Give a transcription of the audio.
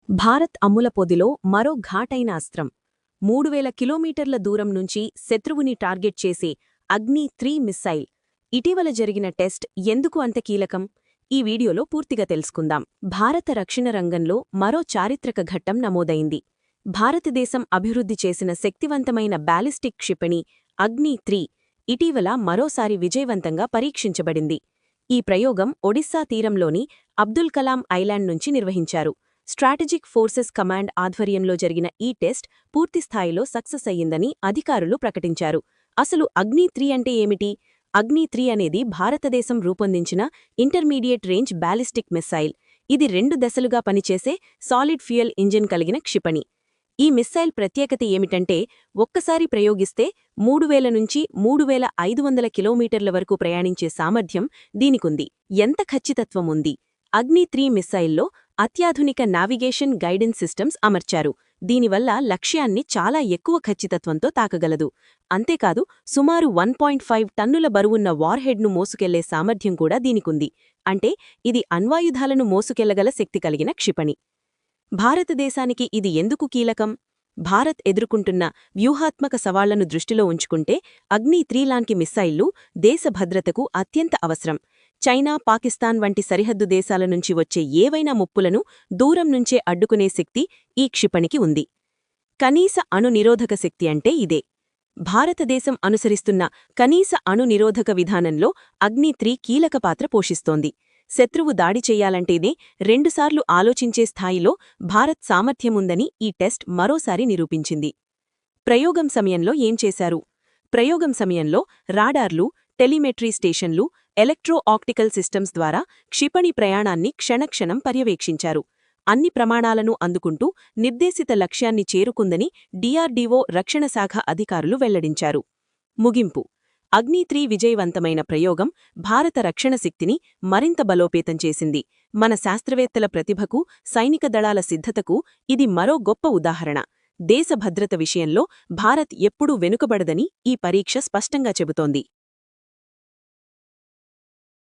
భారత్ అమ్ముల పొదిలో మరో ఘాటైన అస్త్రం 3000 కిలోమీటర్ల దూరం నుంచి శత్రువుని టార్గెట్ చేసే అగ్ని-3 మిస్సైల్. ఇటీవల జరిగిన టెస్ట్ ఎందుకు అంత కీలకం? ఈ వీడియోలో పూర్తిగా తెలుసుకుందాం. భారత రక్షణ రంగంలో మరో చారిత్రక ఘట్టం నమోదైంది. భారతదేశం అభివృద్ధి చేసిన శక్తివంతమైన బ్యాలిస్టిక్ క్షిపణి అగ్ని-3 ఇటీవల మరోసారి విజయవంతంగా పరీక్షించబడింది. ఈ ప్రయోగం ఒడిస్సా తీరంలోని అబ్దుల్ కలాం ఐలాండ్ నుంచి నిర్వహించారు. స్ట్రాటజిక్ ఫోర్సెస్ కమాండ్ ఆధ్వర్యంలో జరిగిన ఈ టెస్ట్ పూర్తిస్థాయిలో సక్సెస్ అయ్యిందని అధికారులు ప్రకటించారు. అసలు అగ్ని-3 అంటే ఏమిటి? అగ్ని-3 అనేది భారతదేశం రూపొందించిన ఇంటర్మీడియట్ రేంజ్ బ్యాలిస్టిక్ మిస్సైల్. ఇది 2 దశలుగా పనిచేసే సాలిడ్ ఫ్యూయల్ ఇంజిన్ కలిగిన క్షిపణి. ఈ మిస్సైల్ ప్రత్యేకత ఏమిటంటే ఒక్కసారి ప్రయోగిస్తే 3000 నుంచి 3500 కిలోమీటర్ల వరకు ప్రయాణించే సామర్థ్యం దీనికుంది. ఎంత ఖచ్చితత్వం ఉంది? అగ్ని-3 మిస్సైల్లో అత్యాధునిక నావిగేషన్ గైడెన్స్ సిస్టమ్స్ అమర్చారు. దీనివల్ల లక్ష్యాన్ని చాలా ఎక్కువ ఖచ్చితత్వంతో తాకగలదు. అంతేకాదు సుమారు 1.5 టన్నుల బరువున్న వార్హెడ్ను మోసుకెళ్లే సామర్థ్యం కూడా దీనికుంది. అంటే ఇది అణ్వాయుధాలను మోసుకెళ్లగల శక్తి కలిగిన క్షిపణి. భారతదేశానికి ఇది ఎందుకు కీలకం? భారత్ ఎదుర్కొంటున్న వ్యూహాత్మక సవాళ్లను దృష్టిలో ఉంచుకుంటే అగ్ని-3 లాంటి మిస్సైళ్లు దేశ భద్రతకు అత్యంత అవసరం. చైనా, పాకిస్తాన్ వంటి సరిహద్దు దేశాల నుంచి వచ్చే ఏవైనా ముప్పులను దూరం నుంచే అడ్డుకునే శక్తి ఈ క్షిపణికి ఉంది. కనీస అణు నిరోధక శక్తి అంటే ఇదే. భారతదేశం అనుసరిస్తున్న కనీస అణు నిరోధక విధానంలో అగ్ని-3 కీలక పాత్ర పోషిస్తోంది. శత్రువు దాడి చెయ్యాలంటేనే 2 సార్లు ఆలోచించే స్థాయిలో భారత్ సామర్థ్యముందని ఈ టెస్ట్ మరోసారి నిరూపించింది. ప్రయోగం సమయంలో ఏం చేశారు? ప్రయోగం సమయంలో రాడార్లు, టెలిమెట్రీ స్టేషన్లు, ఎలక్ట్రో ఆప్టికల్ సిస్టమ్స్ ద్వారా క్షిపణి ప్రయాణాన్ని క్షణక్షణం పర్యవేక్షించారు. అన్ని ప్రమాణాలను అందుకుంటూ నిర్దేశిత లక్ష్యాన్ని చేరుకుందని డిఆర్డీఓ రక్షణ శాఖ అధికారులు వెల్లడించారు. ముగింపు: అగ్ని-3 విజయవంతమైన ప్రయోగం భారత రక్షణ శక్తిని మరింత బలోపేతం చేసింది. మన శాస్త్రవేత్తల ప్రతిభకు, సైనిక దళాల సిద్ధతకు ఇది మరో గొప్ప ఉదాహరణ. దేశ భద్రత విషయంలో భారత్ ఎప్పుడూ వెనుకబడదని ఈ పరీక్ష స్పష్టంగా చెబుతోంది.